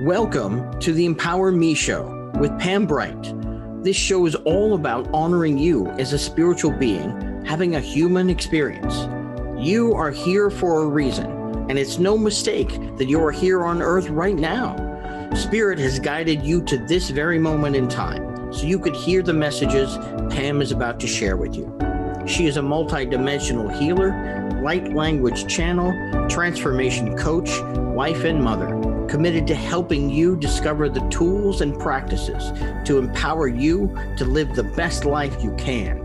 Welcome to the Empower Me Show with Pam Bright. This show is all about honoring you as a spiritual being, having a human experience. You are here for a reason, and it's no mistake that you are here on earth right now. Spirit has guided you to this very moment in time, so you could hear the messages Pam is about to share with you. She is a multidimensional healer, light language channel, transformation coach, wife and mother, committed to helping you discover the tools and practices to empower you to live the best life you can.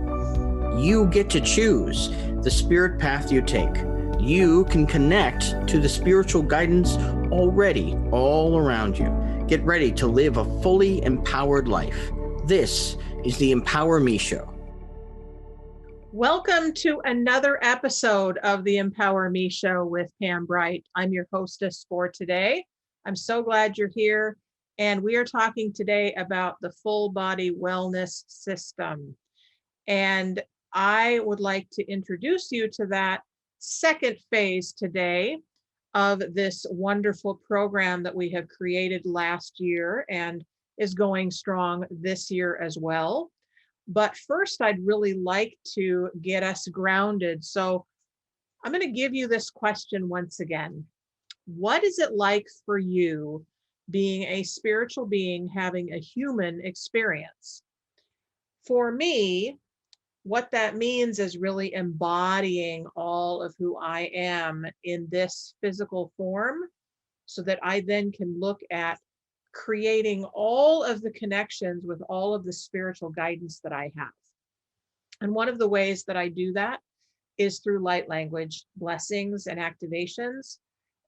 You get to choose the spirit path you take. You can connect to the spiritual guidance already all around you. Get ready to live a fully empowered life. This is the Empower Me Show. Welcome to another episode of the Empower Me Show with Pam Bright. I'm your hostess for today. I'm so glad you're here. And we are talking today about the full body wellness system. And I would like to introduce you to that second phase today of this wonderful program that we have created last year and is going strong this year as well. But first, I'd really like to get us grounded. So I'm going to give you this question once again. What is it like for you being a spiritual being having a human experience? For me, what that means is really embodying all of who I am in this physical form so that I then can look at creating all of the connections with all of the spiritual guidance that I have. And one of the ways that I do that is through light language, blessings and activations,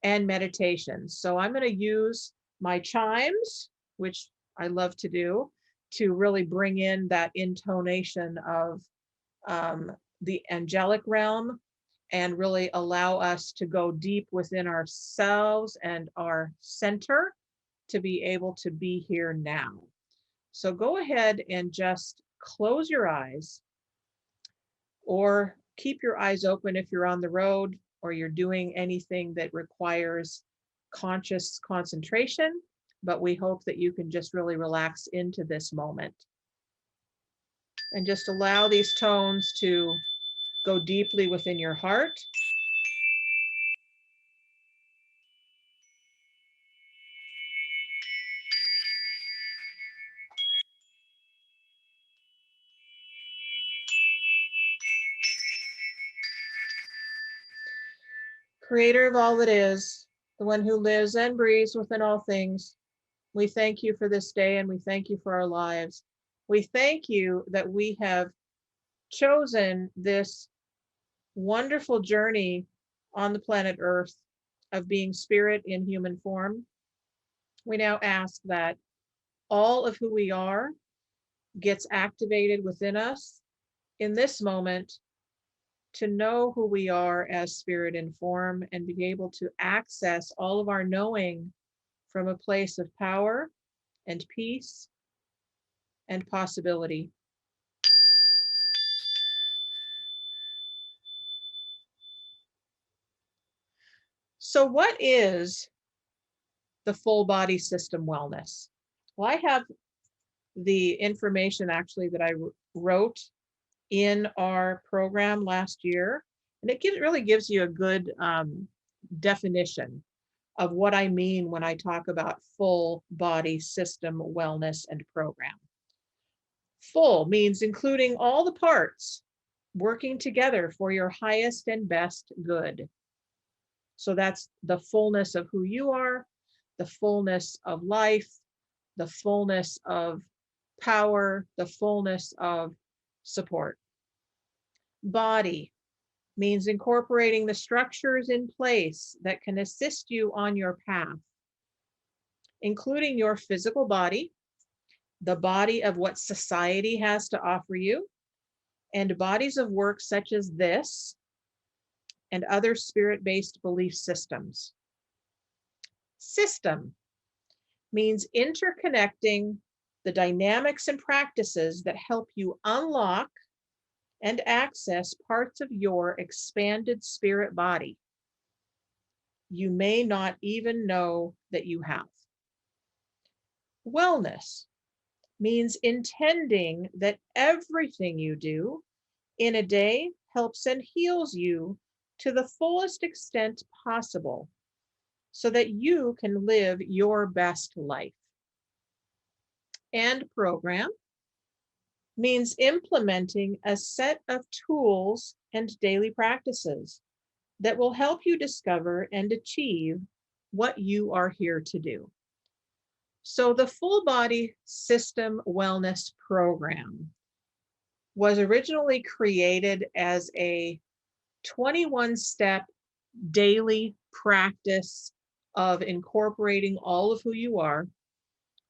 and meditation. So I'm going to use my chimes, which I love to do, to really bring in that intonation of the angelic realm and really allow us to go deep within ourselves and our center to be able to be here now. So go ahead and just close your eyes or keep your eyes open if you're on the road or you're doing anything that requires conscious concentration, but we hope that you can just really relax into this moment and just allow these tones to go deeply within your heart. Creator of all that is, the one who lives and breathes within all things, we thank you for this day and we thank you for our lives. We thank you that we have chosen this wonderful journey on the planet Earth of being spirit in human form. We now ask that all of who we are gets activated within us in this moment to know who we are as spirit in form and be able to access all of our knowing from a place of power and peace and possibility. So what is the full body system wellness? Well, I have the information actually that I wrote in our program last year, and it really gives you a good definition of what I mean when I talk about full body system wellness and program. Full means including all the parts working together for your highest and best good. So that's the fullness of who you are, the fullness of life, the fullness of power, the fullness of support. Body means incorporating the structures in place that can assist you on your path, including your physical body, the body of what society has to offer you, and bodies of work such as this and other spirit-based belief systems. System means interconnecting the dynamics and practices that help you unlock and access parts of your expanded spirit body you may not even know that you have. Wellness means intending that everything you do in a day helps and heals you to the fullest extent possible so that you can live your best life. And program means implementing a set of tools and daily practices that will help you discover and achieve what you are here to do. So, the Full Body System Wellness Program was originally created as a 21-step daily practice of incorporating all of who you are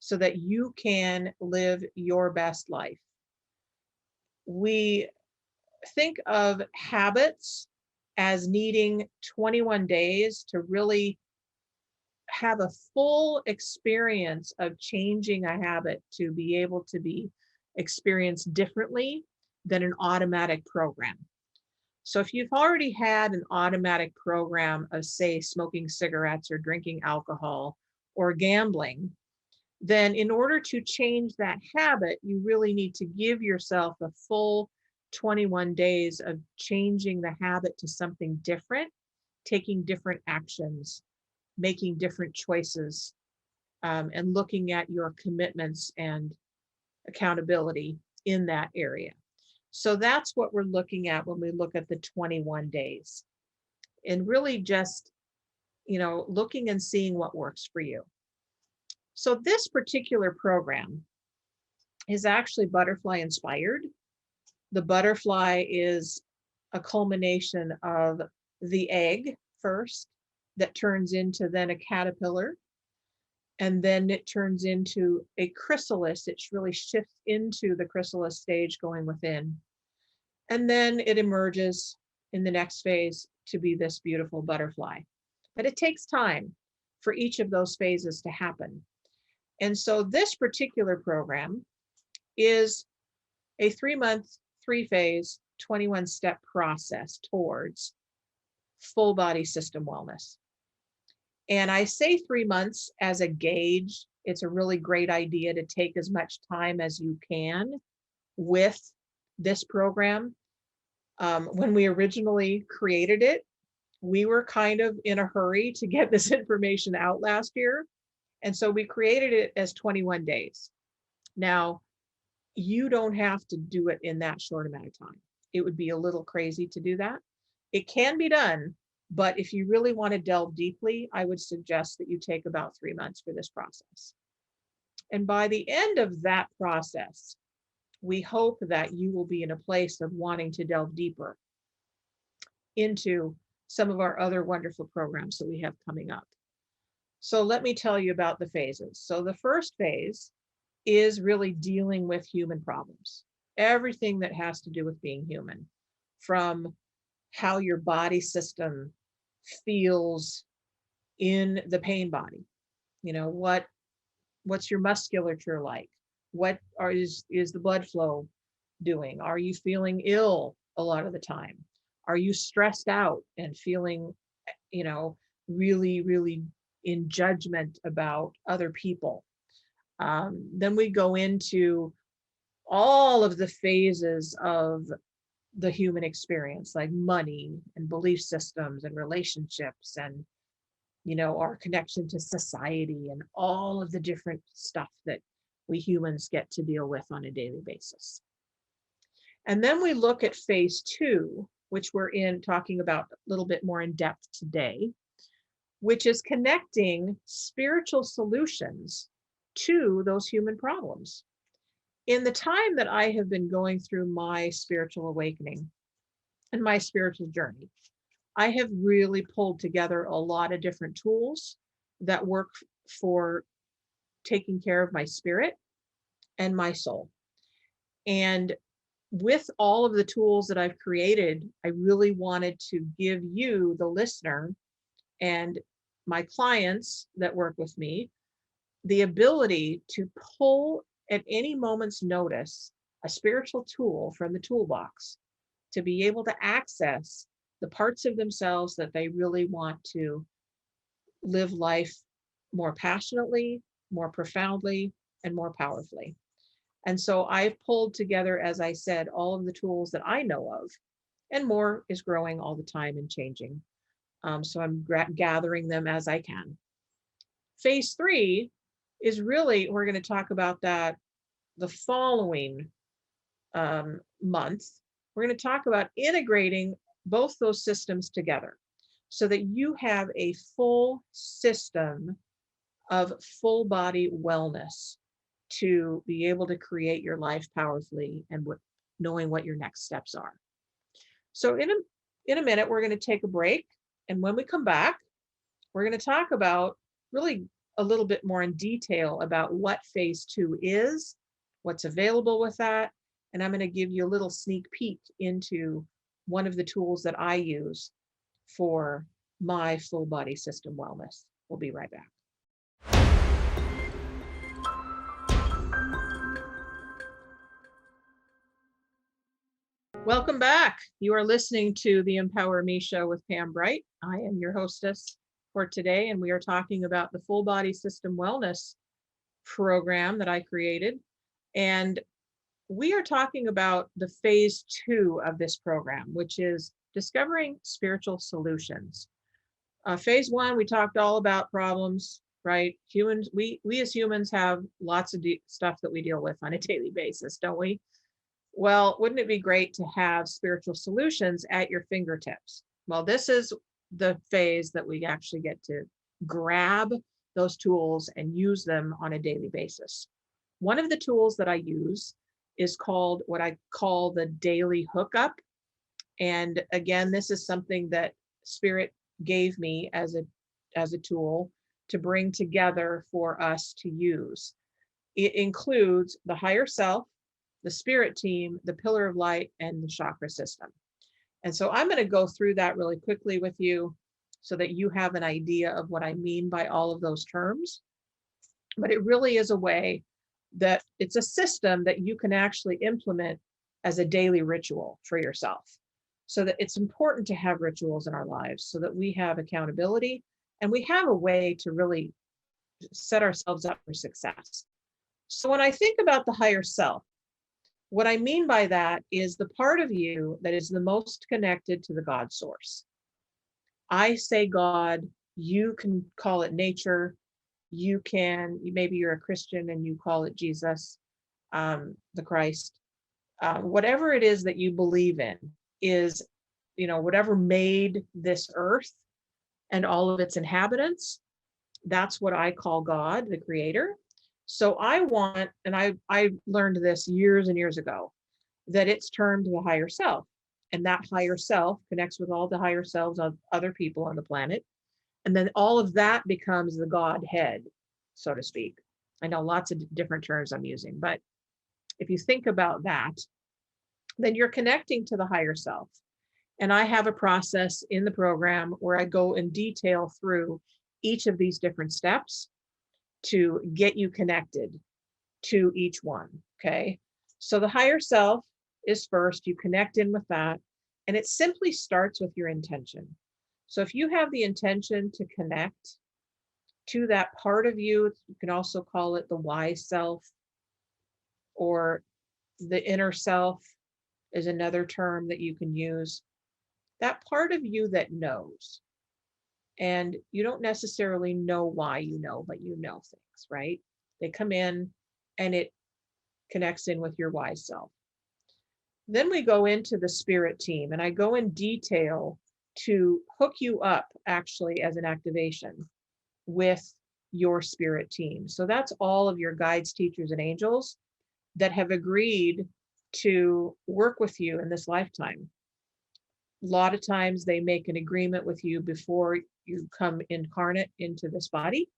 so that you can live your best life. We think of habits as needing 21 days to really have a full experience of changing a habit to be able to be experienced differently than an automatic program. So if you've already had an automatic program of, say, smoking cigarettes or drinking alcohol or gambling, then in order to change that habit, you really need to give yourself a full 21 days of changing the habit to something different, taking different actions, making different choices, and looking at your commitments and accountability in that area. So that's what we're looking at when we look at the 21 days, and really just, looking and seeing what works for you. So this particular program is actually butterfly inspired. The butterfly is a culmination of the egg first that turns into then a caterpillar, and then it turns into a chrysalis. It really shifts into the chrysalis stage going within. And then it emerges in the next phase to be this beautiful butterfly. But it takes time for each of those phases to happen. And so this particular program is a 3-month, 3-phase, 21-step process towards full body system wellness. And I say 3 months as a gauge. It's a really great idea to take as much time as you can with this program. When we originally created it, we were kind of in a hurry to get this information out last year. And so we created it as 21 days. Now, you don't have to do it in that short amount of time. It would be a little crazy to do that. It can be done, but if you really want to delve deeply, I would suggest that you take about 3 months for this process. And by the end of that process, we hope that you will be in a place of wanting to delve deeper into some of our other wonderful programs that we have coming up. So let me tell you about the phases. So the first phase is really dealing with human problems, everything that has to do with being human, from how your body system feels in the pain body. What's your musculature like? Is the blood flow doing? Are you feeling ill a lot of the time? Are you stressed out and feeling, really, really in judgment about other people? Then we go into all of the phases of the human experience, like money and belief systems and relationships and, our connection to society and all of the different stuff that we humans get to deal with on a daily basis. And then we look at phase 2, which we're talking about a little bit more in depth today, which is connecting spiritual solutions to those human problems. In the time that I have been going through my spiritual awakening and my spiritual journey, I have really pulled together a lot of different tools that work for taking care of my spirit and my soul. And with all of the tools that I've created, I really wanted to give you, the listener, and my clients that work with me, the ability to pull at any moment's notice a spiritual tool from the toolbox to be able to access the parts of themselves that they really want to live life more passionately, more profoundly, and more powerfully. And so I've pulled together, as I said, all of the tools that I know of, and more is growing all the time and changing. So I'm gathering them as I can. Phase 3 is really, we're going to talk about that the following month. We're going to talk about integrating both those systems together so that you have a full system of full body wellness to be able to create your life powerfully and knowing what your next steps are. So in a minute, we're going to take a break. And when we come back, we're going to talk about really a little bit more in detail about what phase 2 is, what's available with that. And I'm going to give you a little sneak peek into one of the tools that I use for my full body system wellness. We'll be right back. Welcome back. You are listening to the Empower Me Show with Pam Bright. I am your hostess for today, and we are talking about the full body system wellness program that I created. And we are talking about the phase 2 of this program, which is discovering spiritual solutions. Phase 1, we talked all about problems, right? Humans, we as humans have lots of stuff that we deal with on a daily basis, don't we? Well, wouldn't it be great to have spiritual solutions at your fingertips? Well, this is the phase that we actually get to grab those tools and use them on a daily basis. One of the tools that I use is called what I call the daily hookup. And again, this is something that Spirit gave me as a tool to bring together for us to use. It includes the higher self, the spirit team, the pillar of light, and the chakra system. And so I'm going to go through that really quickly with you so that you have an idea of what I mean by all of those terms. But it really is a way that it's a system that you can actually implement as a daily ritual for yourself. So that it's important to have rituals in our lives so that we have accountability and we have a way to really set ourselves up for success. So when I think about the higher self, what I mean by that is the part of you that is the most connected to the God source. I say God, you can call it nature. Maybe you're a Christian and you call it Jesus, the Christ. Whatever it is that you believe in is, whatever made this earth and all of its inhabitants, that's what I call God, the creator. So I want, and I learned this years and years ago, that it's termed the higher self. And that higher self connects with all the higher selves of other people on the planet. And then all of that becomes the Godhead, so to speak. I know lots of different terms I'm using, but if you think about that, then you're connecting to the higher self. And I have a process in the program where I go in detail through each of these different steps to get you connected to each one, okay? So the higher self is first, you connect in with that, and it simply starts with your intention. So if you have the intention to connect to that part of you, you can also call it the wise self, or the inner self is another term that you can use. That part of you that knows. And you don't necessarily know why you know, but you know things, right? They come in and it connects in with your wise self. Then we go into the spirit team, and I go in detail to hook you up actually as an activation with your spirit team. So that's all of your guides, teachers, and angels that have agreed to work with you in this lifetime. A lot of times they make an agreement with you before you come incarnate into this body.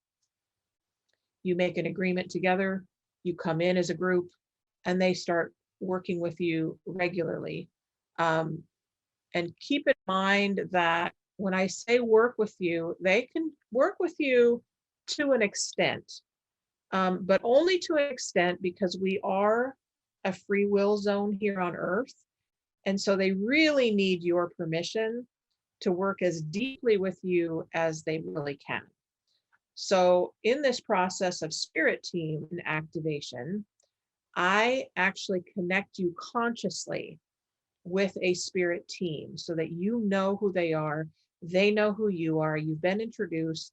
You make an agreement together, you come in as a group, and they start working with you regularly. And keep in mind that when I say work with you, they can work with you to an extent. but only to an extent, because we are a free will zone here on Earth. And so they really need your permission to work as deeply with you as they really can. So in this process of spirit team and activation, I actually connect you consciously with a spirit team so that you know who they are, they know who you are, you've been introduced,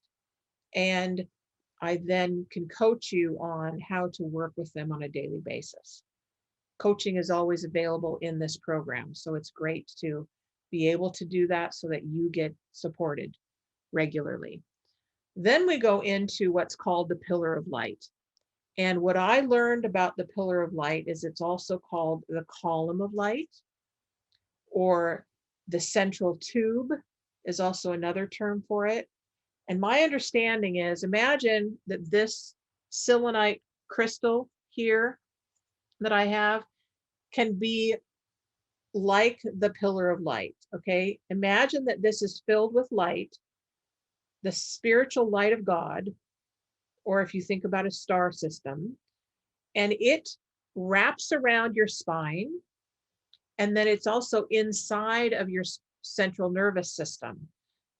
and I then can coach you on how to work with them on a daily basis. Coaching is always available in this program, so it's great to be able to do that so that you get supported regularly. Then we go into what's called the pillar of light. And what I learned about the pillar of light is it's also called the column of light, or the central tube is also another term for it. And my understanding is, imagine that this selenite crystal here that I have can be like the pillar of light, okay? Imagine that this is filled with light, the spiritual light of God, or if you think about a star system, and it wraps around your spine, and then it's also inside of your central nervous system.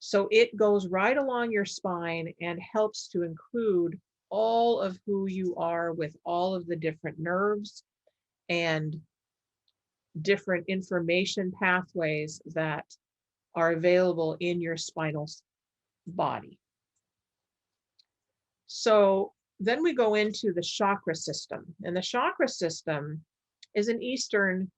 So it goes right along your spine and helps to include all of who you are with all of the different nerves and different information pathways that are available in your spinal body. So then we go into the chakra system, and the chakra system is an Eastern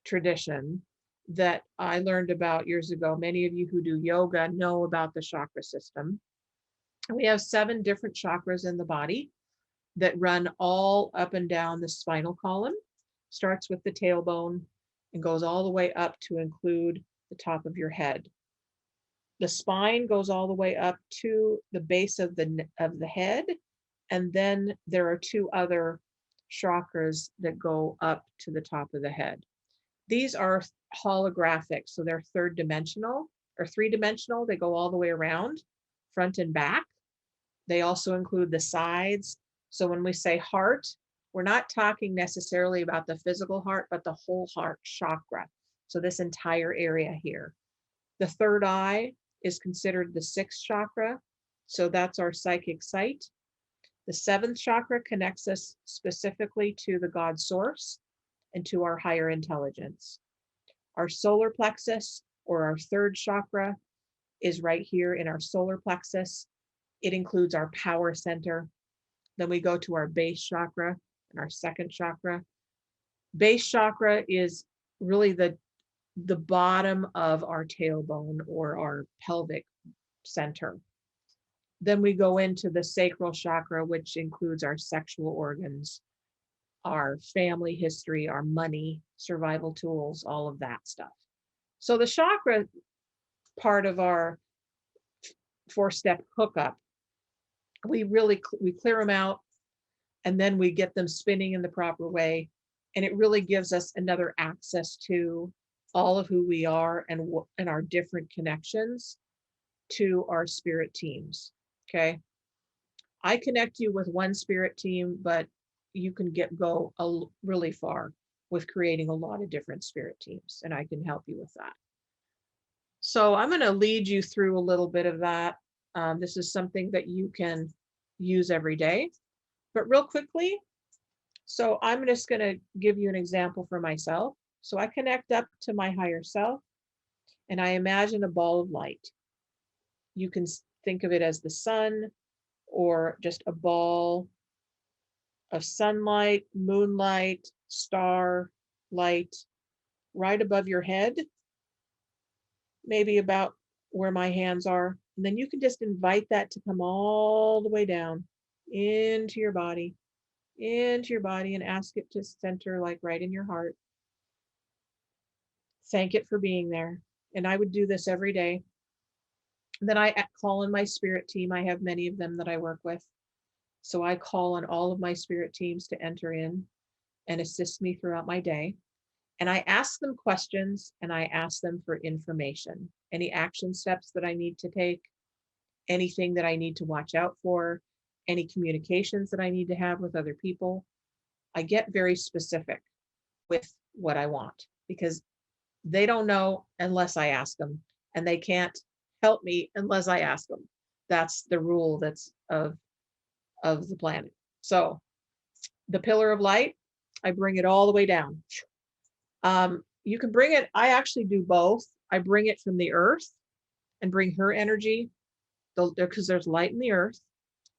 tradition that I learned about years ago. Many of you who do yoga know about the chakra system. We have 7 different chakras in the body that run all up and down the spinal column, starts with the tailbone and goes all the way up to include the top of your head. The spine goes all the way up to the base of the head, and then there are 2 other chakras that go up to the top of the head. These are holographic, so they're 3rd dimensional or 3-dimensional. They go all the way around, front and back. They also include the sides. So when we say heart, we're not talking necessarily about the physical heart, but the whole heart chakra. So this entire area here. The 3rd eye is considered the 6th chakra. So that's our psychic sight. The 7th chakra connects us specifically to the God source and to our higher intelligence. Our solar plexus, or our 3rd chakra, is right here in our solar plexus. It includes our power center. Then we go to our base chakra and our 2nd chakra. Base chakra is really the bottom of our tailbone or our pelvic center. Then we go into the sacral chakra, which includes our sexual organs, our family history, our money, survival tools, all of that stuff. So the chakra part of our 4-step hookup, we clear them out, and then we get them spinning in the proper way. And it really gives us another access to all of who we are and our different connections to our spirit teams. Okay. I connect you with one spirit team, but you can go really far with creating a lot of different spirit teams, and I can help you with that. So I'm going to lead you through a little bit of that. This is something that you can use every day, but real quickly. So I'm just going to give you an example for myself. So I connect up to my higher self, and I imagine a ball of light. You can think of it as the sun, or just a ball of sunlight, moonlight, star light right above your head, maybe about where my hands are. And then you can just invite that to come all the way down into your body, and ask it to center like right in your heart. Thank it for being there. And I would do this every day. Then I call in my spirit team. I have many of them that I work with. So I call on all of my spirit teams to enter in and assist me throughout my day. And I ask them questions, and I ask them for information, any action steps that I need to take, anything that I need to watch out for, any communications that I need to have with other people. I get very specific with what I want because they don't know unless I ask them, and they can't help me unless I ask them. That's the rule that's of the planet. So the pillar of light, I bring it all the way down. You can bring it, I actually do both. I bring it from the earth and bring her energy because there's light in the earth.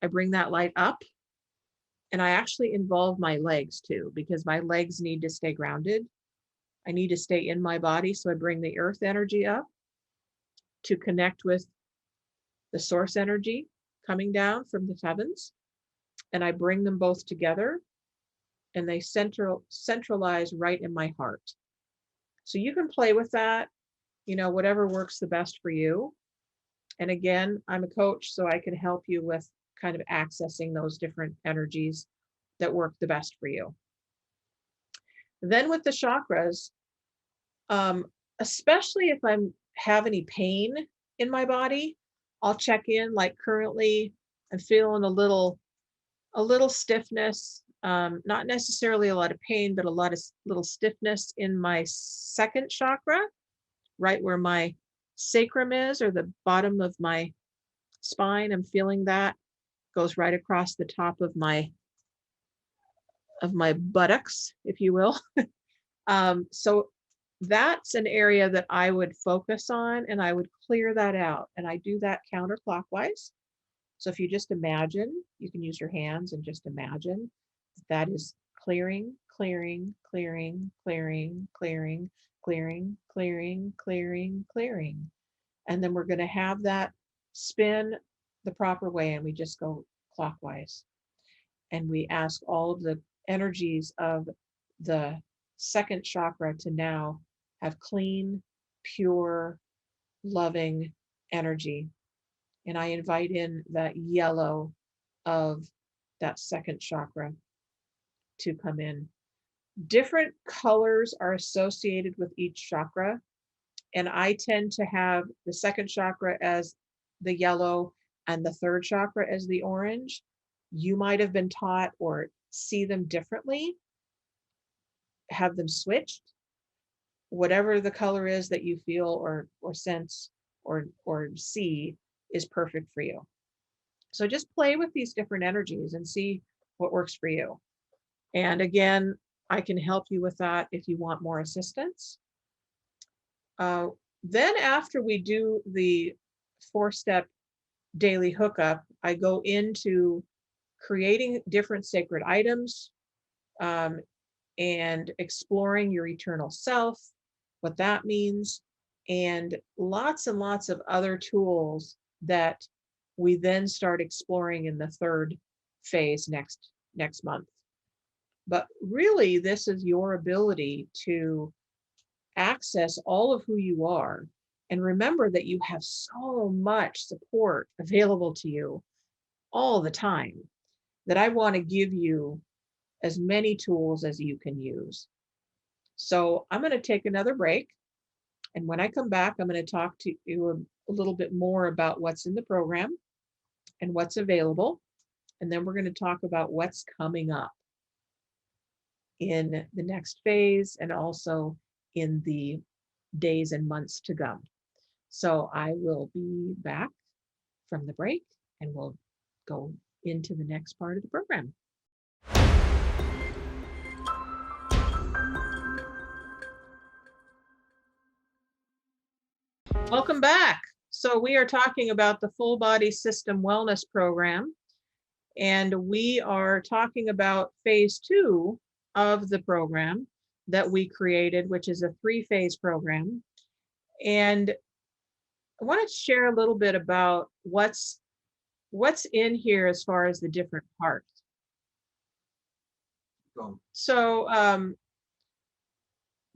I bring that light up, and I actually involve my legs too because my legs need to stay grounded. I need to stay in my body. So I bring the earth energy up to connect with the source energy coming down from the heavens. And I bring them both together, and they centralize right in my heart. So you can play with that, whatever works the best for you. And again, I'm a coach, so I can help you with kind of accessing those different energies that work the best for you. Then with the chakras, especially if I have any pain in my body, I'll check in. Like currently, I'm feeling a little stiffness, not necessarily a lot of pain, but a lot of little stiffness in my second chakra, right where my sacrum is, or the bottom of my spine. I'm feeling that goes right across the top of my buttocks, if you will. So that's an area that I would focus on, and I would clear that out. And I do that counterclockwise. So if you just imagine, you can use your hands and just imagine that is clearing, clearing, clearing, clearing, clearing, clearing, clearing, clearing, clearing. And then we're going to have that spin the proper way, and we just go clockwise. And we ask all of the energies of the second chakra to now have clean, pure, loving energy. And I invite in that yellow of that second chakra to come in. Different colors are associated with each chakra. And I tend to have the second chakra as the yellow and the third chakra as the orange. You might have been taught or see them differently, have them switched. Whatever the color is that you feel or sense or see is perfect for you. So just play with these different energies and see what works for you. And again, I can help you with that if you want more assistance. Then after we do the 4-step daily hookup, I go into creating different sacred items and exploring your eternal self, what that means, and lots of other tools that we then start exploring in the third phase next month. But really, this is your ability to access all of who you are, and remember that you have so much support available to you all the time that I want to give you as many tools as you can use. So I'm going to take another break, and when I come back, I'm going to talk to you a little bit more about what's in the program and what's available, and then we're going to talk about what's coming up in the next phase and also in the days and months to come. So I will be back from the break, and we'll go into the next part of the program. Welcome back. So we are talking about the Full Body System Wellness Program, and we are talking about phase 2 of the program that we created, which is a 3-phase program. And I want to share a little bit about what's in here as far as the different parts. So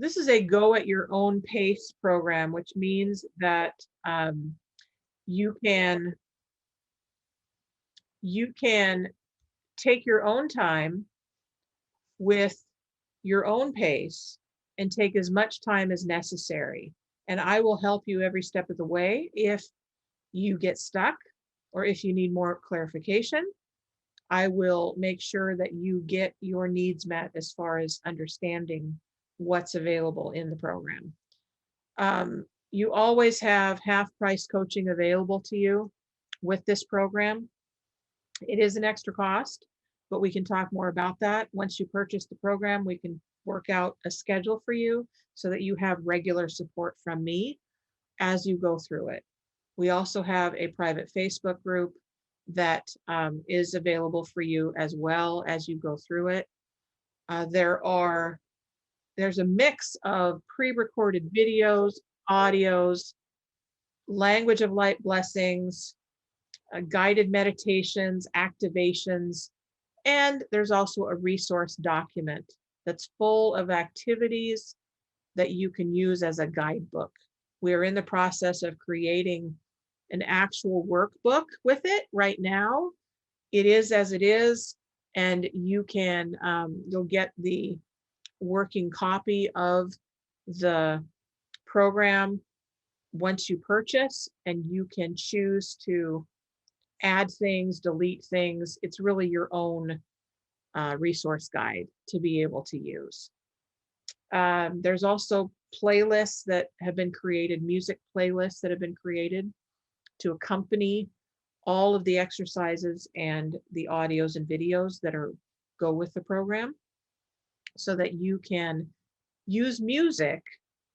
this is a go at your own pace program, which means that you can take your own time with your own pace and take as much time as necessary. And I will help you every step of the way if you get stuck or if you need more clarification. I will make sure that you get your needs met as far as understanding what's available in the program. You always have half price coaching available to you with this program. It is an extra cost, but we can talk more about that. Once you purchase the program, we can work out a schedule for you so that you have regular support from me as you go through it. We also have a private Facebook group that is available for you as well as you go through it. There's a mix of pre-recorded videos, audios, language of light blessings, guided meditations, activations, and there's also a resource document that's full of activities that you can use as a guidebook. We're in the process of creating an actual workbook with it right now. It is as it is, and you'll get the working copy of the program once you purchase, and you can choose to add things, delete things. It's really your own resource guide to be able to use. There's also playlists that have been created, music playlists that have been created to accompany all of the exercises and the audios and videos that go with the program, so that you can use music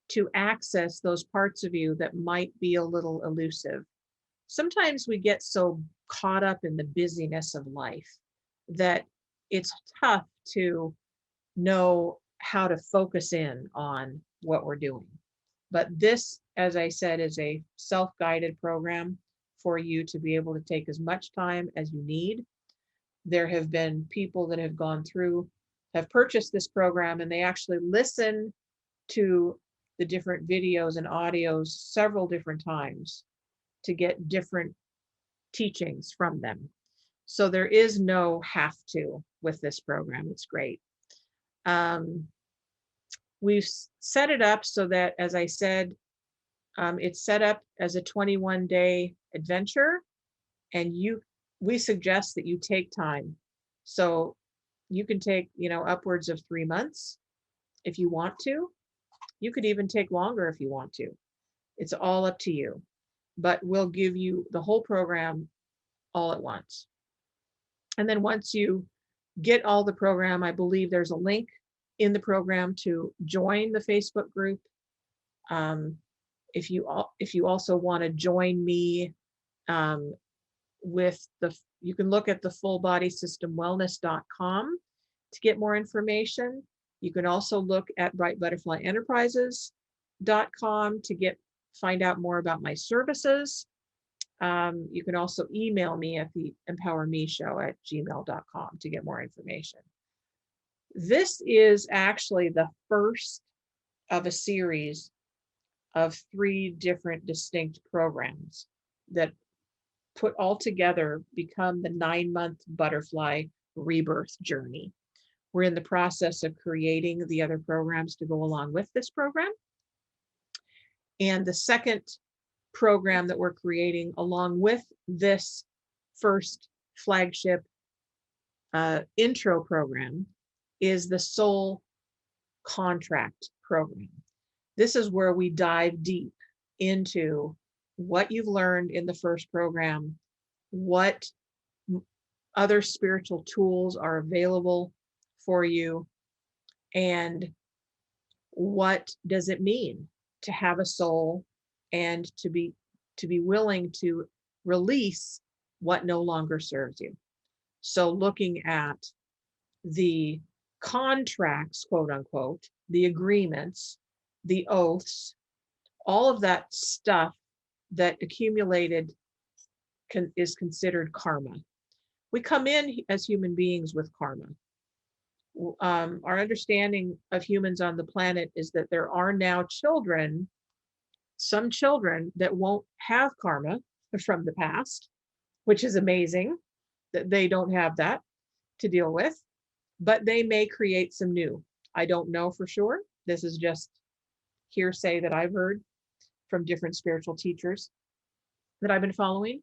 to access those parts of you that might be a little elusive. Sometimes we get so caught up in the busyness of life that it's tough to know how to focus in on what we're doing. But this, as I said, is a self-guided program for you to be able to take as much time as you need. There have been people that have gone through, have purchased this program, and they actually listen to the different videos and audios several different times to get different teachings from them. So there is no have to with this program. It's great. We've set it up so that, as I said, it's set up as a 21-day adventure, and we suggest that you take time. So you can take, upwards of 3 months if you want to. You could even take longer if you want to. It's all up to you. But we'll give you the whole program all at once. And then once you get all the program, I believe there's a link in the program to join the Facebook group. If you also want to join me you can look at the fullbodysystemwellness.com to get more information. You can also look at brightbutterflyenterprises.com to find out more about my services. You can also email me at the empowermeshow@gmail.com to get more information. This is actually the first of a series of 3 different distinct programs that put all together become the 9-month butterfly rebirth journey. We're in the process of creating the other programs to go along with this program. And the second program that we're creating along with this first flagship intro program is the Soul Contract program. This is where we dive deep into what you've learned in the first program, what other spiritual tools are available for you, and what does it mean to have a soul and to be willing to release what no longer serves you. So looking at the contracts, quote unquote, the agreements, the oaths, all of that stuff that accumulated is considered karma. We come in as human beings with karma. Our understanding of humans on the planet is that there are now some children that won't have karma from the past, which is amazing that they don't have that to deal with, but they may create some new. I don't know for sure. This is just hearsay that I've heard from different spiritual teachers that I've been following.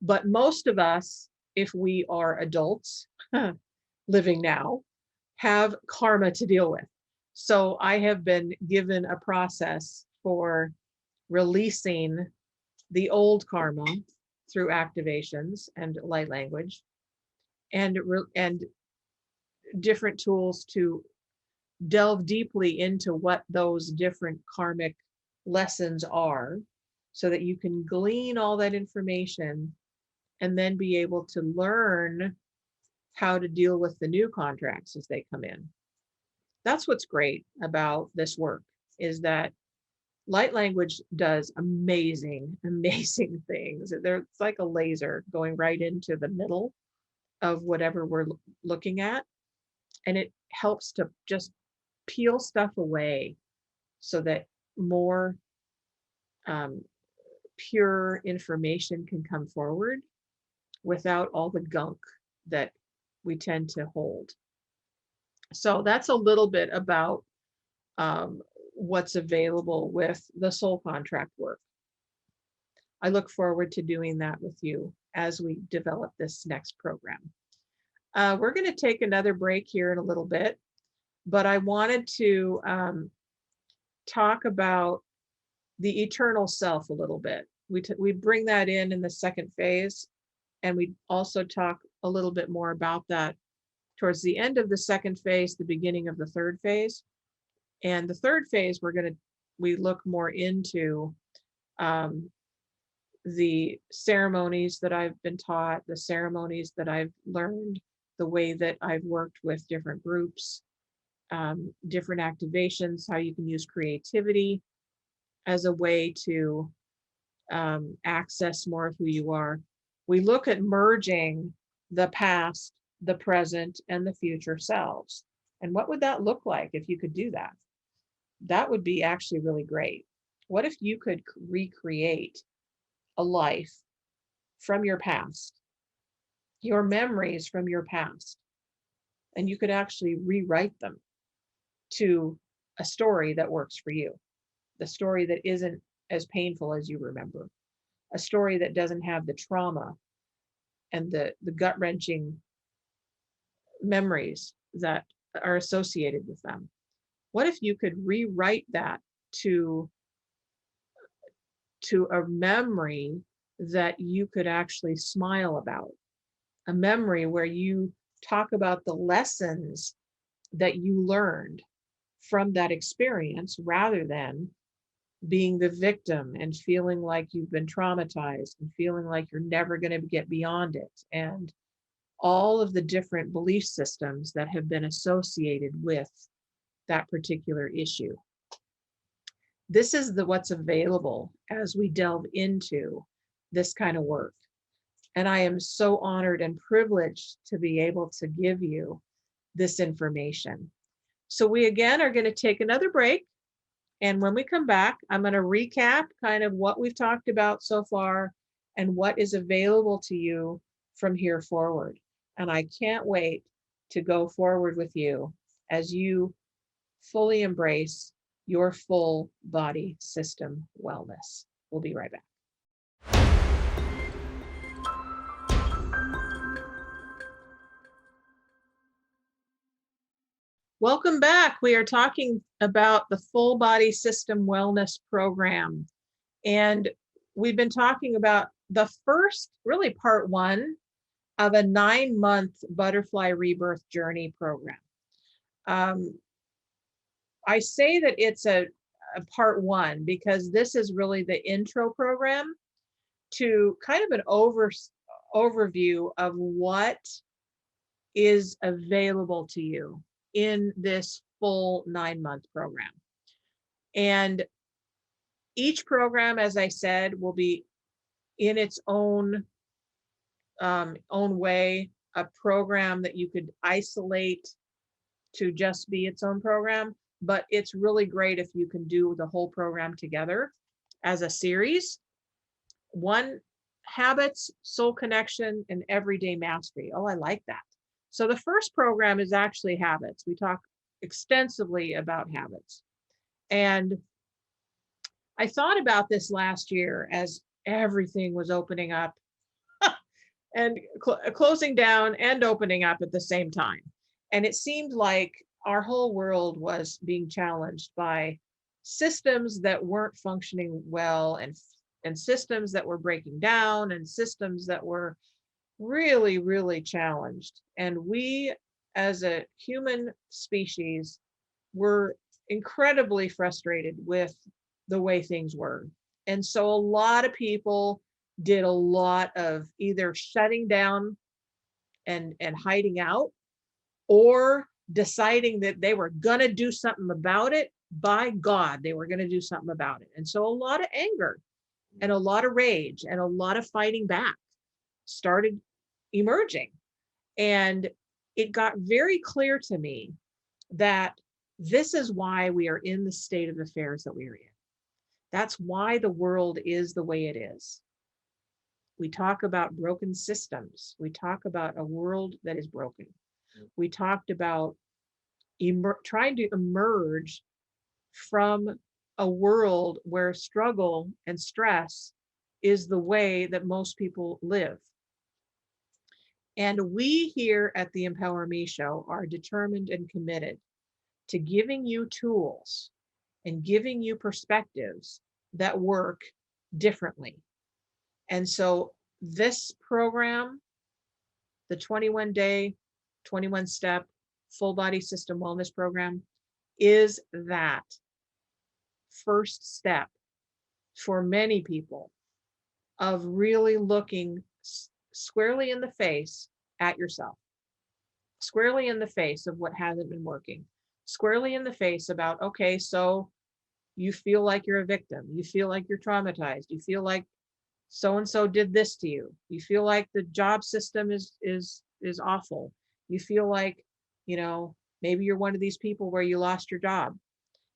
But most of us if we are adults living now, have karma to deal with. So I have been given a process for releasing the old karma through activations and light language, and different tools to delve deeply into what those different karmic lessons are, so that you can glean all that information and then be able to learn how to deal with the new contracts as they come in. That's what's great about this work, is that light language does amazing, amazing things. It's like a laser going right into the middle of whatever we're looking at. And it helps to just peel stuff away so that more pure information can come forward without all the gunk that we tend to hold. So that's a little bit about what's available with the soul contract work. I look forward to doing that with you as we develop this next program. We're going to take another break here in a little bit, but I wanted to talk about the eternal self a little bit. We bring that in the second phase, and we also talk a little bit more about that towards the end of the second phase, the beginning of the third phase. And the third phase, we look more into the ceremonies that I've been taught, the ceremonies that I've learned, the way that I've worked with different groups, different activations, how you can use creativity as a way to access more of who you are. We look at merging the past, the present, and the future selves. And what would that look like if you could do that? That would be actually really great. What if you could recreate a life from your past, your memories from your past, and you could actually rewrite them to a story that works for you, the story that isn't as painful as you remember, a story that doesn't have the trauma and the gut-wrenching memories that are associated with them. What if you could rewrite that to a memory that you could actually smile about, a memory where you talk about the lessons that you learned from that experience, rather than being the victim and feeling like you've been traumatized and feeling like you're never going to get beyond it, and all of the different belief systems that have been associated with that particular issue. This is what's available as we delve into this kind of work. And I am so honored and privileged to be able to give you this information. So we again are going to take another break. And when we come back, I'm going to recap kind of what we've talked about so far and what is available to you from here forward. And I can't wait to go forward with you as you fully embrace your full body system wellness. We'll be right back. Welcome back. We are talking about the full body system wellness program. And we've been talking about the first, really part one of a 9-month butterfly rebirth journey program. I say that it's a part one because this is really the intro program to kind of an overview of what is available to you in this full 9-month program. And each program, as I said, will be in its own way, a program that you could isolate to just be its own program. But it's really great if you can do the whole program together as a series. One, habits, soul connection, and everyday mastery. Oh, I like that. So the first program is actually habits. We talk extensively about habits. And I thought about this last year as everything was opening up and closing down and opening up at the same time. And it seemed like our whole world was being challenged by systems that weren't functioning well, and systems that were breaking down, and systems that were really, really challenged. And we, as a human species, were incredibly frustrated with the way things were. And so a lot of people did a lot of either shutting down and hiding out, or deciding that they were going to do something about it. By God, they were going to do something about it. And so a lot of anger and a lot of rage and a lot of fighting back started emerging. And it got very clear to me that this is why we are in the state of affairs that we are in. That's why the world is the way it is. We talk about broken systems. We talk about a world that is broken. We talked about trying to emerge from a world where struggle and stress is the way that most people live. And we here at the Empower Me Show are determined and committed to giving you tools and giving you perspectives that work differently. And so this program, the 21-day, 21-step full body system wellness program, is that first step for many people of really looking squarely in the face at yourself, squarely in the face of what hasn't been working, squarely in the face about, okay, so you feel like you're a victim, you feel like you're traumatized, you feel like so-and-so did this to you, you feel like the job system is awful, you feel like, maybe you're one of these people where you lost your job,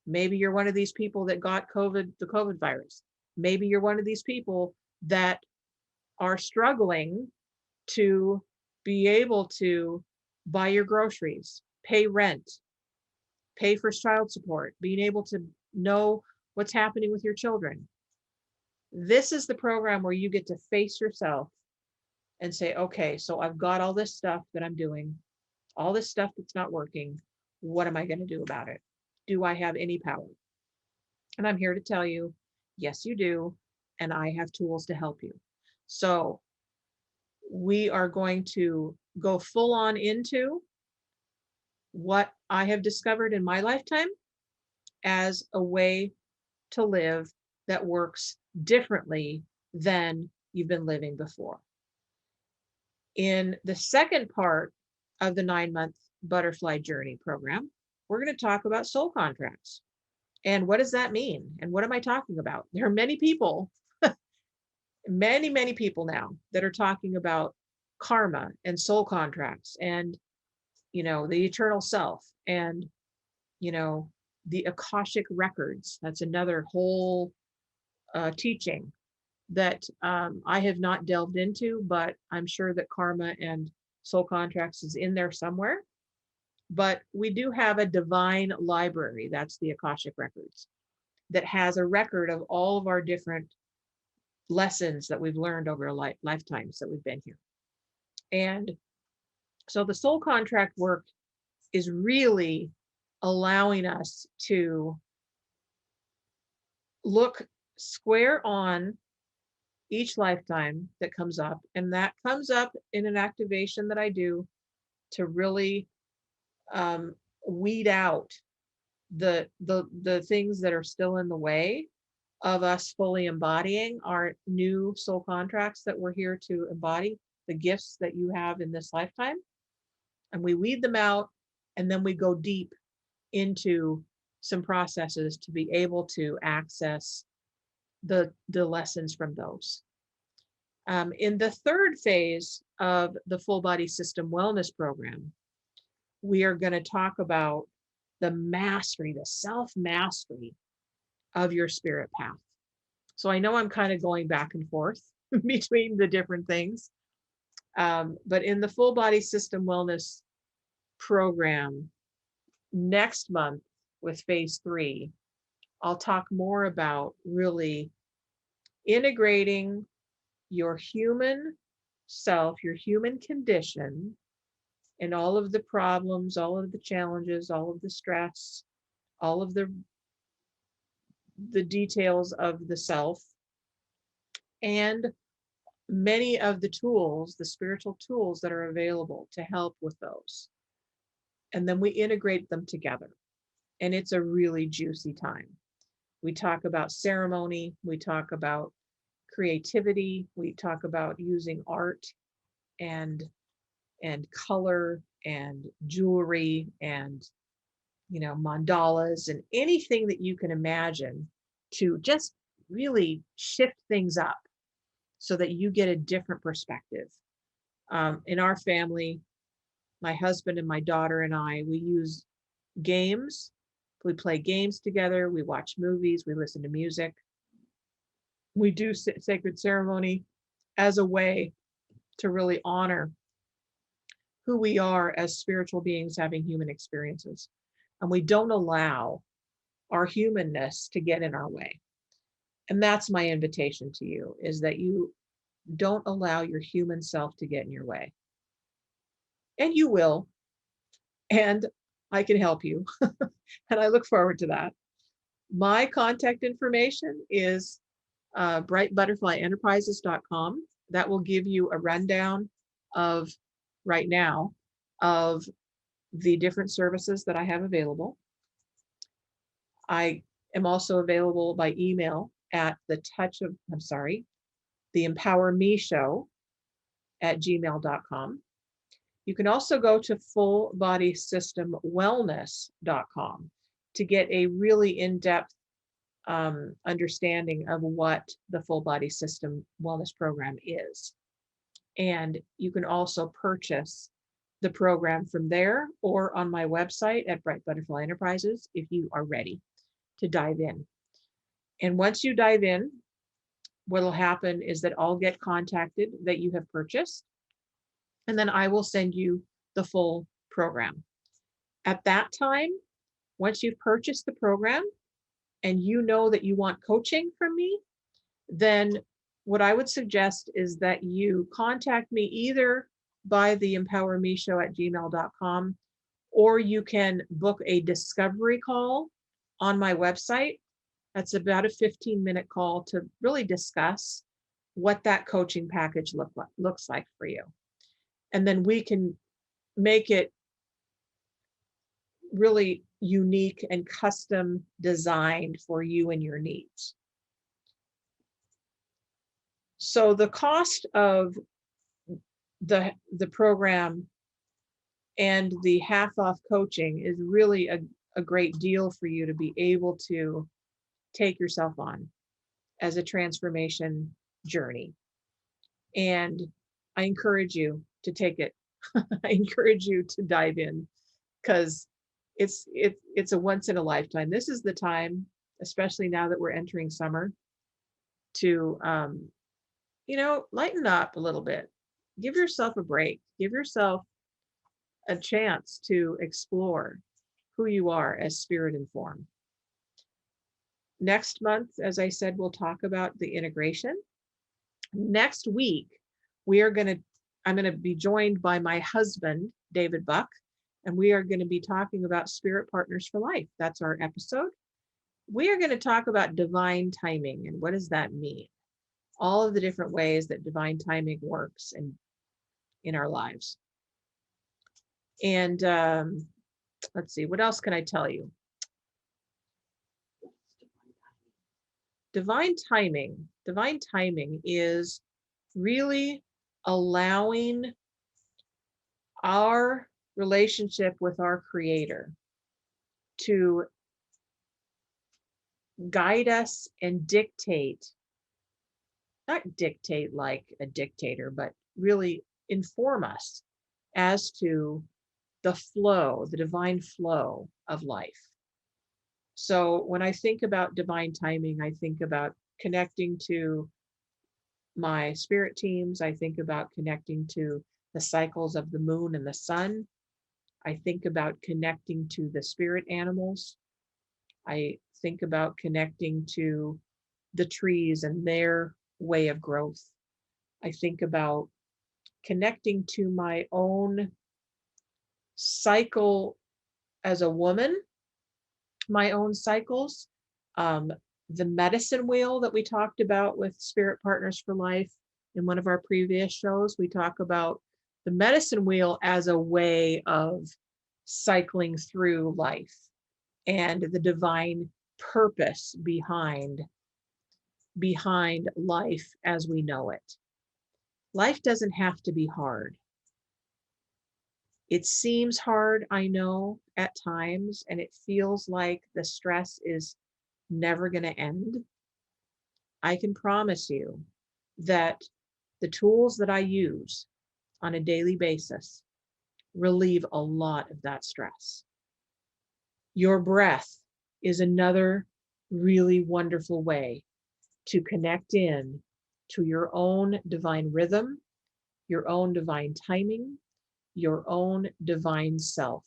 maybe you're one of these people that got the COVID virus, maybe you're one of these people that are struggling to be able to buy your groceries, pay rent, pay for child support, being able to know what's happening with your children. This is the program where you get to face yourself and say, okay, so I've got all this stuff that I'm doing, all this stuff that's not working. What am I going to do about it? Do I have any power? And I'm here to tell you, yes, you do. And I have tools to help you. So we are going to go full on into what I have discovered in my lifetime as a way to live that works differently than you've been living before. In the second part of the 9-month butterfly journey program, we're going to talk about soul contracts. And what does that mean? And what am I talking about? There are many people, many people now that are talking about karma and soul contracts and, the eternal self and, the Akashic records. That's another whole teaching that I have not delved into, but I'm sure that karma and soul contracts is in there somewhere. But we do have a divine library, that's the Akashic records, that has a record of all of our different lessons that we've learned over lifetimes that we've been here. And so the soul contract work is really allowing us to look square on each lifetime that comes up. And that comes up in an activation that I do to really weed out the things that are still in the way of us fully embodying our new soul contracts that we're here to embody, the gifts that you have in this lifetime. And we weed them out, and then we go deep into some processes to be able to access the lessons from those. In the third phase of the full body system wellness program, we are going to talk about the mastery, the self-mastery of your spirit path. So I know I'm kind of going back and forth between the different things. But in the full body system wellness program next month with phase 3, I'll talk more about really integrating your human self, your human condition, and all of the problems, all of the challenges, all of the stress, all of the details of the self, and many of the tools, the spiritual tools that are available to help with those. And then we integrate them together. And it's a really juicy time. We talk about ceremony, we talk about creativity, we talk about using art and color and jewelry and mandalas and anything that you can imagine to just really shift things up so that you get a different perspective. In our family, my husband and my daughter and I, we use games. We play games together. We watch movies. We listen to music. We do sacred ceremony as a way to really honor who we are as spiritual beings having human experiences. And we don't allow our humanness to get in our way. And that's my invitation to you, is that you don't allow your human self to get in your way. And you will. And I can help you. And I look forward to that. My contact information is brightbutterflyenterprises.com. That will give you a rundown of right now of the different services that I have available. I am also available by email at the Empower Me Show at gmail.com. You can also go to fullbodysystemwellness.com to get a really in-depth understanding of what the Full Body System Wellness Program is. And you can also purchase the program from there or on my website at Bright Butterfly Enterprises if you are ready to dive in. And once you dive in, what will happen is that I'll get contacted that you have purchased, and then I will send you the full program. At that time, once you've purchased the program and you know that you want coaching from me, then what I would suggest is that you contact me either by the empowermeshow@gmail.com, or you can book a discovery call on my website. That's about a 15-minute call to really discuss what that coaching package looks like for you. And then we can make it really unique and custom designed for you and your needs. So the cost of the program and the half off coaching is really a great deal for you to be able to take yourself on as a transformation journey. And I encourage you to take it. I encourage you to dive in, because it's a once in a lifetime. This is the time, especially now that we're entering summer, to lighten up a little bit. Give yourself a break. Give yourself a chance to explore who you are as spirit and form. Next month, as I said, we'll talk about the integration. Next week, I'm going to be joined by my husband, David Buck, and we are going to be talking about spirit partners for life. That's our episode. We are going to talk about divine timing and what does that mean? All of the different ways that divine timing works in our lives. And let's see, what else can I tell you? Divine timing is really allowing our relationship with our Creator to guide us and dictate, not dictate like a dictator, but really inform us as to the flow, the divine flow of life. So when I think about divine timing, I think about connecting to my spirit teams. I think about connecting to the cycles of the moon and the sun. I think about connecting to the spirit animals. I think about connecting to the trees and their way of growth. I think about connecting to my own cycle as a woman, my own cycles, um, the medicine wheel that we talked about with Spirit Partners for Life in one of our previous shows. We talk about the medicine wheel as a way of cycling through life and the divine purpose behind life as we know it. Life doesn't have to be hard. It seems hard, I know, at times, and it feels like the stress is never going to end. I can promise you that the tools that I use on a daily basis relieve a lot of that stress. Your breath is another really wonderful way to connect in to your own divine rhythm, your own divine timing, your own divine self.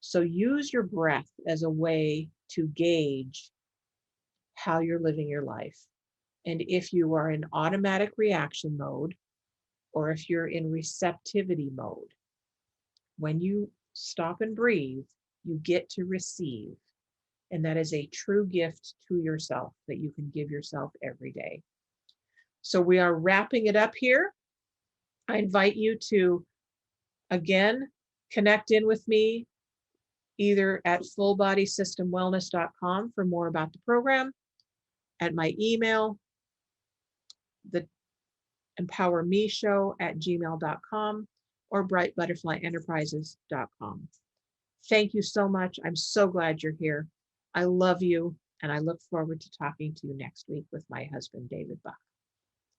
So use your breath as a way to gauge how you're living your life. And if you are in automatic reaction mode, or if you're in receptivity mode, when you stop and breathe, you get to receive. And that is a true gift to yourself that you can give yourself every day. So we are wrapping it up here. I invite you to, again, connect in with me either at fullbodysystemwellness.com for more about the program, at my email, the empowermeshow@gmail.com, or brightbutterflyenterprises.com. Thank you so much. I'm so glad you're here. I love you, and I look forward to talking to you next week with my husband, David Buck,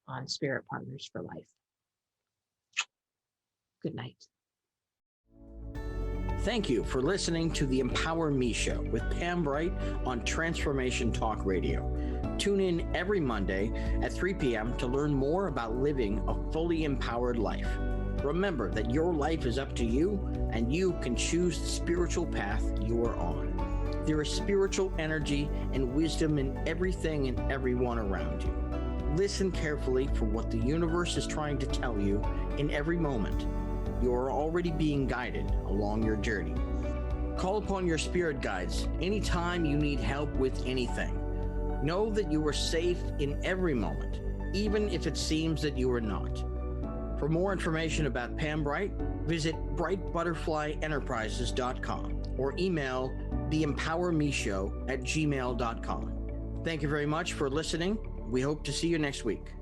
on Spirit Partners for Life. Good night. Thank you for listening to the Empower Me Show with Pam Bright on Transformation Talk Radio. Tune in every Monday at 3 p.m. to learn more about living a fully empowered life. Remember that your life is up to you, and you can choose the spiritual path you are on. There is spiritual energy and wisdom in everything and everyone around you. Listen carefully for what the universe is trying to tell you in every moment. You are already being guided along your journey. Call upon your spirit guides anytime you need help with anything. Know that you are safe in every moment, even if it seems that you are not. For more information about Pam Bright, visit brightbutterflyenterprises.com or email theempowermeshow@gmail.com. Thank you very much for listening. We hope to see you next week.